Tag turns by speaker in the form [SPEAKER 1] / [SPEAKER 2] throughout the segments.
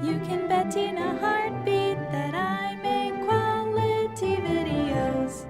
[SPEAKER 1] You can bet in a heartbeat that I make quality videos.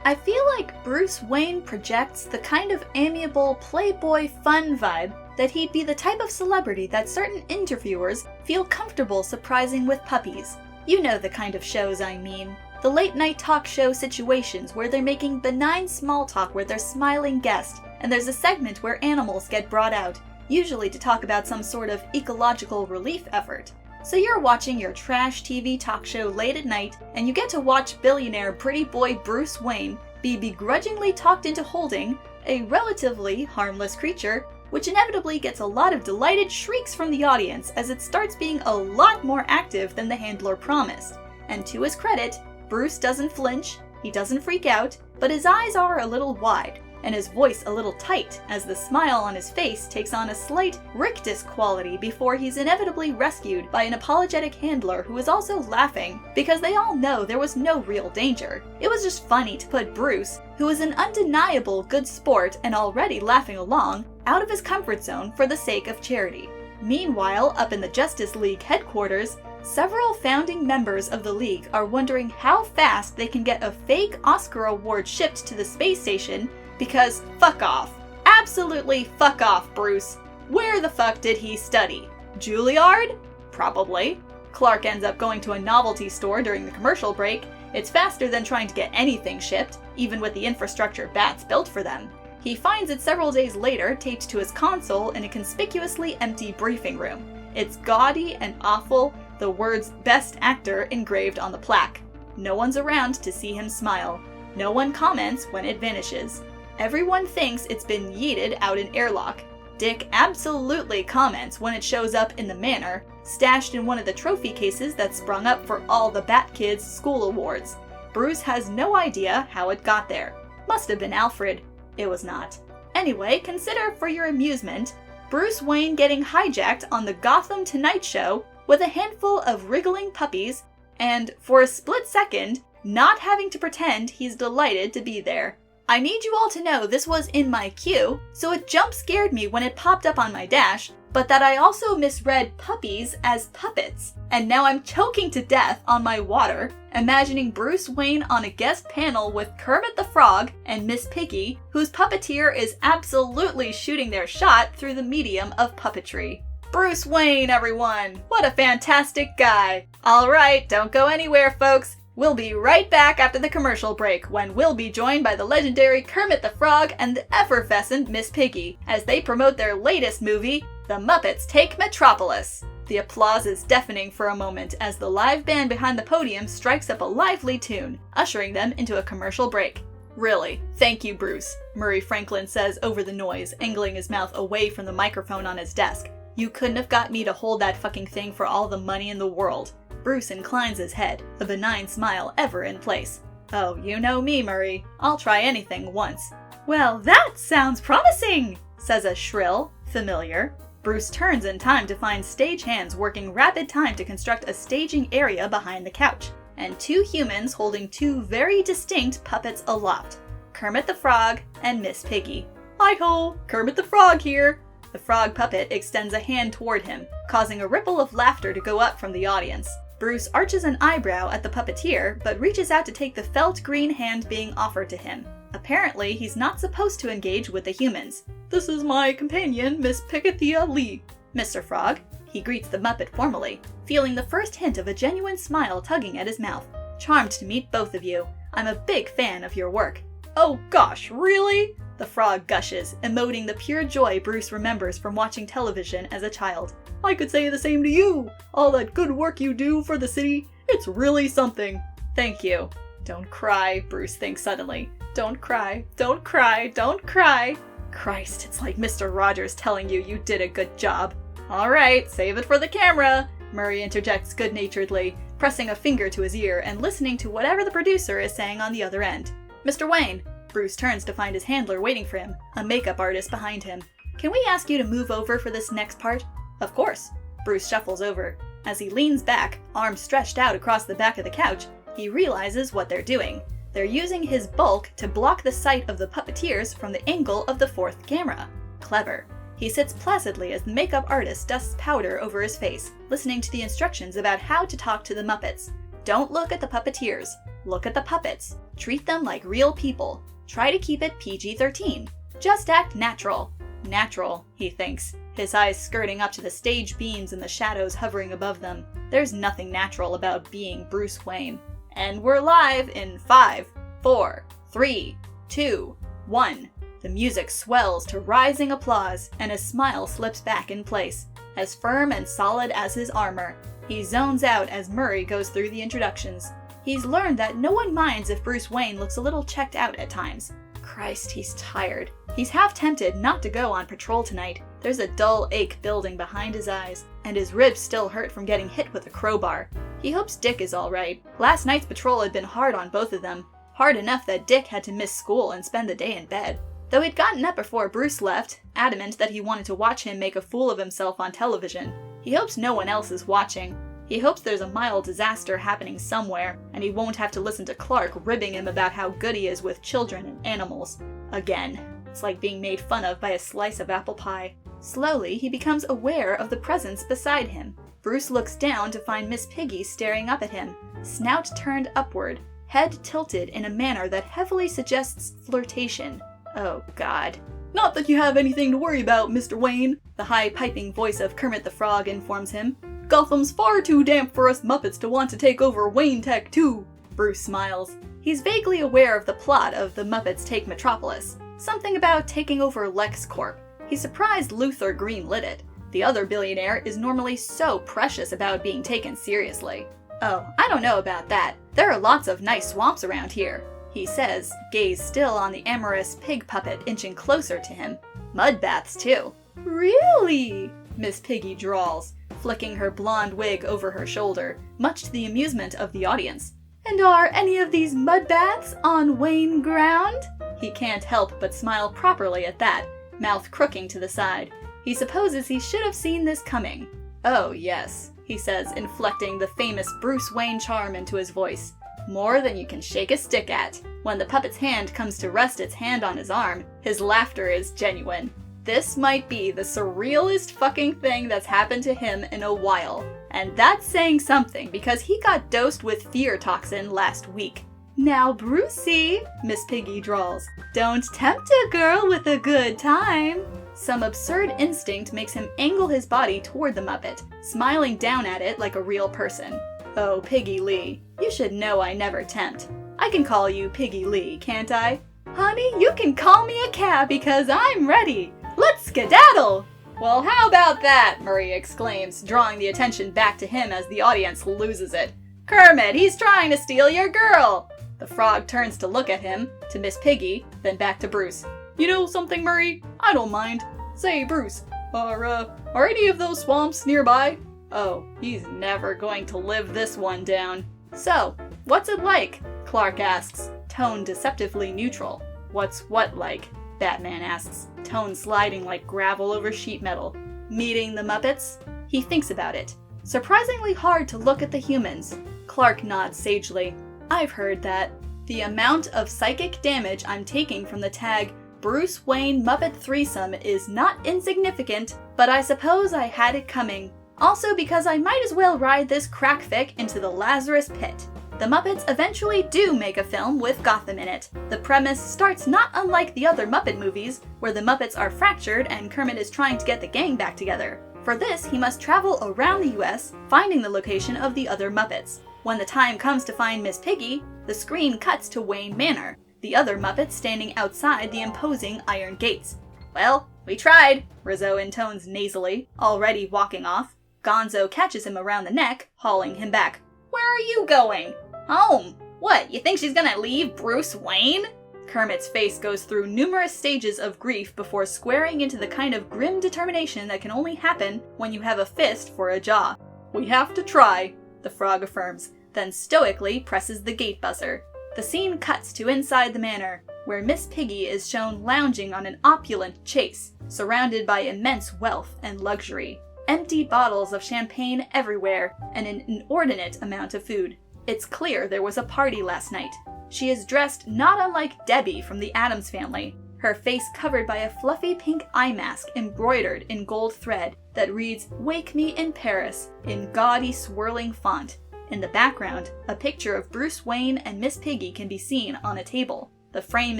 [SPEAKER 2] I feel like Bruce Wayne projects the kind of amiable, playboy, fun vibe that he'd be the type of celebrity that certain interviewers feel comfortable surprising with puppies. You know the kind of shows I mean. The late-night talk show situations where they're making benign small talk with their smiling guest, and there's a segment where animals get brought out, usually to talk about some sort of ecological relief effort. So you're watching your trash TV talk show late at night, and you get to watch billionaire pretty boy Bruce Wayne be begrudgingly talked into holding a relatively harmless creature, which inevitably gets a lot of delighted shrieks from the audience as it starts being a lot more active than the handler promised. And to his credit, Bruce doesn't flinch, he doesn't freak out, but his eyes are a little wide, and his voice a little tight as the smile on his face takes on a slight rictus quality before he's inevitably rescued by an apologetic handler who is also laughing because they all know there was no real danger. It was just funny to put Bruce, who is an undeniable good sport and already laughing along, out of his comfort zone for the sake of charity. Meanwhile, up in the Justice League headquarters, several founding members of the League are wondering how fast they can get a fake Oscar award shipped to the space station because fuck off. Absolutely fuck off, Bruce. Where the fuck did he study? Juilliard? Probably. Clark ends up going to a novelty store during the commercial break. It's faster than trying to get anything shipped, even with the infrastructure Bats built for them. He finds it several days later taped to his console in a conspicuously empty briefing room. It's gaudy and awful, the words "Best Actor" engraved on the plaque. No one's around to see him smile. No one comments when it vanishes. Everyone thinks it's been yeeted out an airlock. Dick absolutely comments when it shows up in the Manor, stashed in one of the trophy cases that sprung up for all the Bat Kids' school awards. Bruce has no idea how it got there. Must have been Alfred. It was not. Anyway, consider for your amusement Bruce Wayne getting hijacked on the Gotham Tonight Show with a handful of wriggling puppies, and for a split second, not having to pretend he's delighted to be there. I need you all to know this was in my queue, so it jump scared me when it popped up on my dash, but that I also misread puppies as puppets, and now I'm choking to death on my water, imagining Bruce Wayne on a guest panel with Kermit the Frog and Miss Piggy, whose puppeteer is absolutely shooting their shot through the medium of puppetry. Bruce Wayne, everyone! What a fantastic guy! Alright, don't go anywhere, folks. We'll be right back after the commercial break, when we'll be joined by the legendary Kermit the Frog and the effervescent Miss Piggy, as they promote their latest movie, The Muppets Take Metropolis. The applause is deafening for a moment as the live band behind the podium strikes up a lively tune, ushering them into a commercial break. Really, thank you, Bruce, Murray Franklin says over the noise, angling his mouth away from the microphone on his desk. You couldn't have got me to hold that fucking thing for all the money in the world. Bruce inclines his head, a benign smile ever in place. Oh, you know me, Murray. I'll try anything once. Well, that sounds promising, says a shrill familiar. Bruce turns in time to find stagehands working rapid time to construct a staging area behind the couch, and two humans holding two very distinct puppets aloft, Kermit the Frog and Miss Piggy. Hi-ho, Kermit the Frog here. The frog puppet extends a hand toward him, causing a ripple of laughter to go up from the audience. Bruce arches an eyebrow at the puppeteer, but reaches out to take the felt green hand being offered to him. Apparently, he's not supposed to engage with the humans. This is my companion, Miss Piggy Lee. Mr. Frog. He greets the Muppet formally, feeling the first hint of a genuine smile tugging at his mouth. Charmed to meet both of you. I'm a big fan of your work. Oh gosh, really? The frog gushes, emoting the pure joy Bruce remembers from watching television as a child. I could say the same to you! All that good work you do for the city, it's really something. Thank you. Don't cry, Bruce thinks suddenly. Don't cry, don't cry, don't cry. Christ, it's like Mr. Rogers telling you you did a good job. Alright, save it for the camera, Murray interjects good-naturedly, pressing a finger to his ear and listening to whatever the producer is saying on the other end. Mr. Wayne. Bruce turns to find his handler waiting for him, a makeup artist behind him. Can we ask you to move over for this next part? Of course. Bruce shuffles over. As he leans back, arms stretched out across the back of the couch, he realizes what they're doing. They're using his bulk to block the sight of the puppeteers from the angle of the fourth camera. Clever. He sits placidly as the makeup artist dusts powder over his face, listening to the instructions about how to talk to the Muppets. Don't look at the puppeteers. Look at the puppets. Treat them like real people. Try to keep it PG-13. Just act natural. Natural, he thinks, his eyes skirting up to the stage beams and the shadows hovering above them. There's nothing natural about being Bruce Wayne. And we're live in 5, 4, 3, 2, 1. The music swells to rising applause, and his smile slips back in place, as firm and solid as his armor. He zones out as Murray goes through the introductions. He's learned that no one minds if Bruce Wayne looks a little checked out at times. Christ, he's tired. He's half tempted not to go on patrol tonight. There's a dull ache building behind his eyes, and his ribs still hurt from getting hit with a crowbar. He hopes Dick is alright. Last night's patrol had been hard on both of them. Hard enough that Dick had to miss school and spend the day in bed. Though he'd gotten up before Bruce left, adamant that he wanted to watch him make a fool of himself on television. He hopes no one else is watching. He hopes there's a mild disaster happening somewhere, and he won't have to listen to Clark ribbing him about how good he is with children and animals. Again. It's like being made fun of by a slice of apple pie. Slowly, he becomes aware of the presence beside him. Bruce looks down to find Miss Piggy staring up at him, snout turned upward, head tilted in a manner that heavily suggests flirtation. Oh, God. Not that you have anything to worry about, Mr. Wayne, the high piping voice of Kermit the Frog informs him. Gotham's far too damp for us Muppets to want to take over Wayne Tech, too. Bruce smiles. He's vaguely aware of the plot of The Muppets Take Metropolis. Something about taking over LexCorp. He's surprised Luther greenlit it. The other billionaire is normally so precious about being taken seriously. Oh, I don't know about that. There are lots of nice swamps around here, he says, gaze still on the amorous pig puppet inching closer to him. Mud baths, too. Really? Miss Piggy drawls, flicking her blonde wig over her shoulder, much to the amusement of the audience. And are any of these mud baths on Wayne ground? He can't help but smile properly at that, mouth crooking to the side. He supposes he should have seen this coming. Oh, yes, he says, inflecting the famous Bruce Wayne charm into his voice. More than you can shake a stick at. When the puppet's hand comes to rest its hand on his arm, his laughter is genuine. This might be the surrealest fucking thing that's happened to him in a while. And that's saying something, because he got dosed with fear toxin last week. Now, Brucey, Miss Piggy drawls, don't tempt a girl with a good time. Some absurd instinct makes him angle his body toward the Muppet, smiling down at it like a real person. Oh, Piggy Lee, you should know I never tempt. I can call you Piggy Lee, can't I? Honey, you can call me a cab because I'm ready. Let's skedaddle! Well, how about that, Murray exclaims, drawing the attention back to him as the audience loses it. Kermit, he's trying to steal your girl! The frog turns to look at him, to Miss Piggy, then back to Bruce. You know something, Murray? I don't mind. Say, Bruce, are any of those swamps nearby? Oh, he's never going to live this one down. So, what's it like? Clark asks, tone deceptively neutral. What's what like? Batman asks, tone sliding like gravel over sheet metal. Meeting the Muppets? He thinks about it. Surprisingly hard to look at the humans. Clark nods sagely. I've heard that. The amount of psychic damage I'm taking from the tag Bruce Wayne Muppet Threesome is not insignificant, but I suppose I had it coming. Also because I might as well ride this crackfic into the Lazarus pit. The Muppets eventually do make a film with Gotham in it. The premise starts not unlike the other Muppet movies, where the Muppets are fractured and Kermit is trying to get the gang back together. For this, he must travel around the US, finding the location of the other Muppets. When the time comes to find Miss Piggy, the screen cuts to Wayne Manor, the other Muppets standing outside the imposing iron gates. Well, we tried, Rizzo intones nasally, already walking off. Gonzo catches him around the neck, hauling him back. Where are you going? Home. What, you think she's gonna leave Bruce Wayne? Kermit's face goes through numerous stages of grief before squaring into the kind of grim determination that can only happen when you have a fist for a jaw. We have to try, the frog affirms, then stoically presses the gate buzzer. The scene cuts to inside the manor, where Miss Piggy is shown lounging on an opulent chaise, surrounded by immense wealth and luxury. Empty bottles of champagne everywhere, and an inordinate amount of food. It's clear there was a party last night. She is dressed not unlike Debbie from the Addams Family. her face covered by a fluffy pink eye mask embroidered in gold thread that reads "Wake Me in Paris" in gaudy swirling font. In the background, a picture of Bruce Wayne and Miss Piggy can be seen on a table. The frame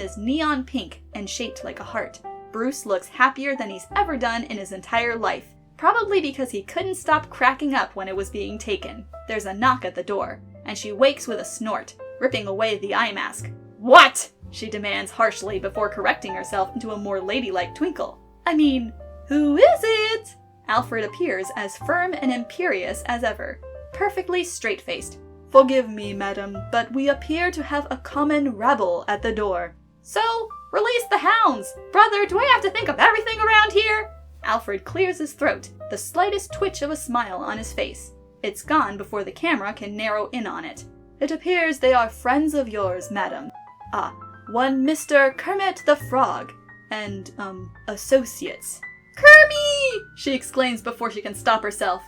[SPEAKER 2] is neon pink and shaped like a heart. Bruce looks happier than he's ever done in his entire life, probably because he couldn't stop cracking up when it was being taken. There's a knock at the door, and she wakes with a snort, ripping away the eye mask. "What?" she demands harshly before correcting herself into a more ladylike twinkle. "I mean, who is it?" Alfred appears as firm and imperious as ever, perfectly straight-faced. "Forgive me, madam, but we appear to have a common rabble at the door." "So, release the hounds! Brother, do I have to think of everything around here?" Alfred clears his throat, the slightest twitch of a smile on his face. It's gone before the camera can narrow in on it. "It appears they are friends of yours, madam. One Mr. Kermit the Frog, and, associates." "Kermit!" she exclaims before she can stop herself.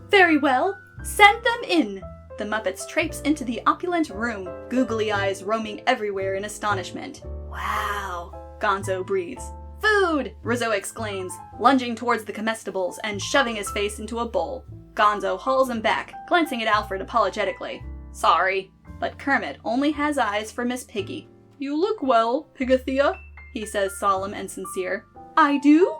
[SPEAKER 2] Very well. Send them in." The Muppets traipse into the opulent room, googly eyes roaming everywhere in astonishment. "Wow," Gonzo breathes. "Food!" Rizzo exclaims, lunging towards the comestibles and shoving his face into a bowl. Gonzo hauls him back, glancing at Alfred apologetically. "Sorry." But Kermit only has eyes for Miss Piggy. "You look well, Pigathea," he says, solemn and sincere. "I do?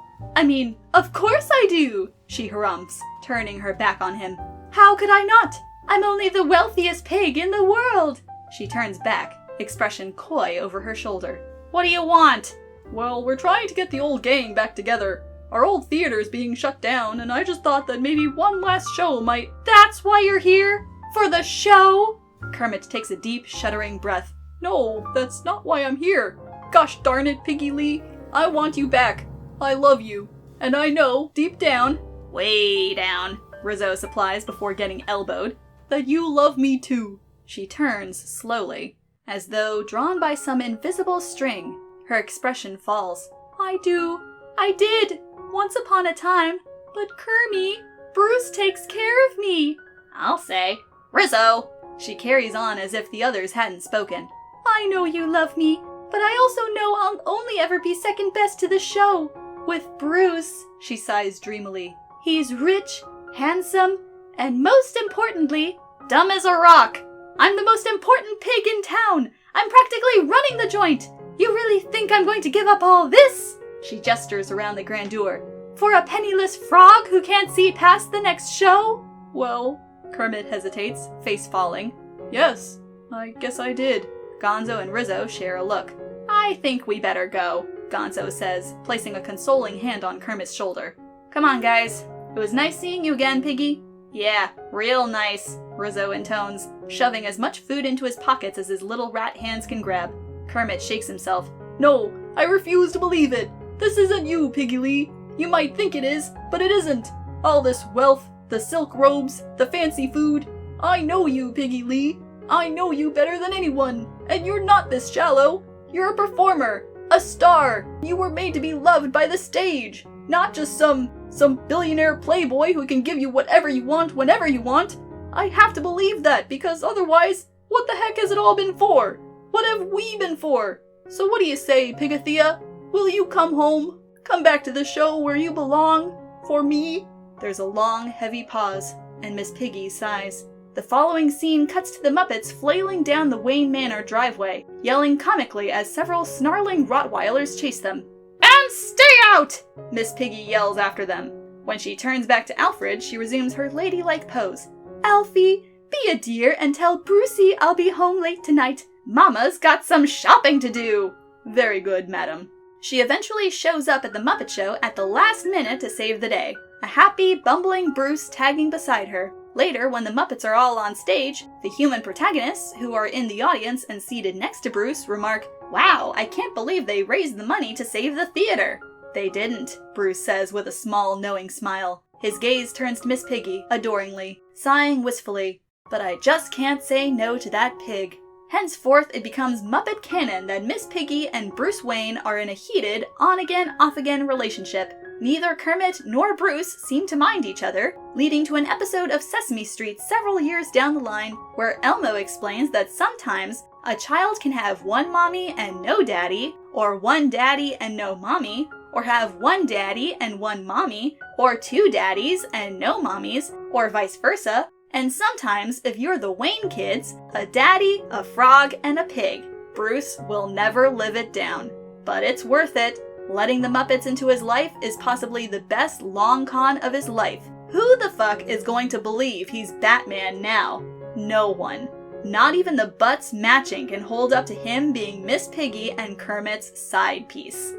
[SPEAKER 2] Of course I do," she harumphs, turning her back on him. "How could I not? I'm only the wealthiest pig in the world." She turns back, expression coy over her shoulder. "What do you want?" "Well, we're trying to get the old gang back together. Our old theater's being shut down, and I just thought that maybe one last show might—" "That's why you're here? For the show?" Kermit takes a deep, shuddering breath. "No, that's not why I'm here. Gosh darn it, Piggy Lee. I want you back. I love you. And I know, deep down—" "Way down," Rizzo supplies before getting elbowed, "that you love me too." She turns slowly, as though drawn by some invisible string. Her expression falls. "I do. I did. Once upon a time. But Kermit, Bruce takes care of me." "I'll say. Rizzo!" She carries on as if the others hadn't spoken. "I know you love me, but I also know I'll only ever be second best to the show. With Bruce," she sighs dreamily. "He's rich, handsome, and most importantly, dumb as a rock. I'm the most important pig in town. I'm practically running the joint. You really think I'm going to give up all this?" She gestures around the grandeur. "For a penniless frog who can't see past the next show?" "Well," Kermit hesitates, face falling. "Yes, I guess I did." Gonzo and Rizzo share a look. "I think we better go," Gonzo says, placing a consoling hand on Kermit's shoulder. "Come on, guys. It was nice seeing you again, Piggy." "Yeah, real nice," Rizzo intones, shoving as much food into his pockets as his little rat hands can grab. Kermit shakes himself. "No, I refuse to believe it. This isn't you, Piggy Lee. You might think it is, but it isn't. All this wealth, the silk robes, the fancy food. I know you, Piggy Lee. I know you better than anyone. And you're not this shallow. You're a performer, a star. You were made to be loved by the stage, not just some billionaire playboy who can give you whatever you want whenever you want. I have to believe that, because otherwise, what the heck has it all been for? What have we been for? So what do you say, Pigathea? Will you come home? Come back to the show where you belong? For me?" There's a long, heavy pause, and Miss Piggy sighs. The following scene cuts to the Muppets flailing down the Wayne Manor driveway, yelling comically as several snarling Rottweilers chase them. "And stay out!" Miss Piggy yells after them. When she turns back to Alfred, she resumes her ladylike pose. "Alfie, be a dear and tell Brucey I'll be home late tonight. Mama's got some shopping to do." "Very good, madam." She eventually shows up at the Muppet Show at the last minute to save the day, a happy, bumbling Bruce tagging beside her. Later, when the Muppets are all on stage, the human protagonists, who are in the audience and seated next to Bruce, remark, "Wow, I can't believe they raised the money to save the theater." "They didn't," Bruce says with a small, knowing smile. His gaze turns to Miss Piggy, adoringly, sighing wistfully, "But I just can't say no to that pig." Henceforth, it becomes Muppet canon that Miss Piggy and Bruce Wayne are in a heated, on-again, off-again relationship. Neither Kermit nor Bruce seem to mind each other, leading to an episode of Sesame Street several years down the line, where Elmo explains that sometimes A child can have one mommy and no daddy, or one daddy and no mommy, or have one daddy and one mommy, or two daddies and no mommies, or vice versa. And sometimes, if you're the Wayne kids, a daddy, a frog, and a pig. Bruce will never live it down. But it's worth it. Letting the Muppets into his life is possibly the best long con of his life. Who the fuck is going to believe he's Batman now? No one. Not even the butts matching can hold up to him being Miss Piggy and Kermit's side piece.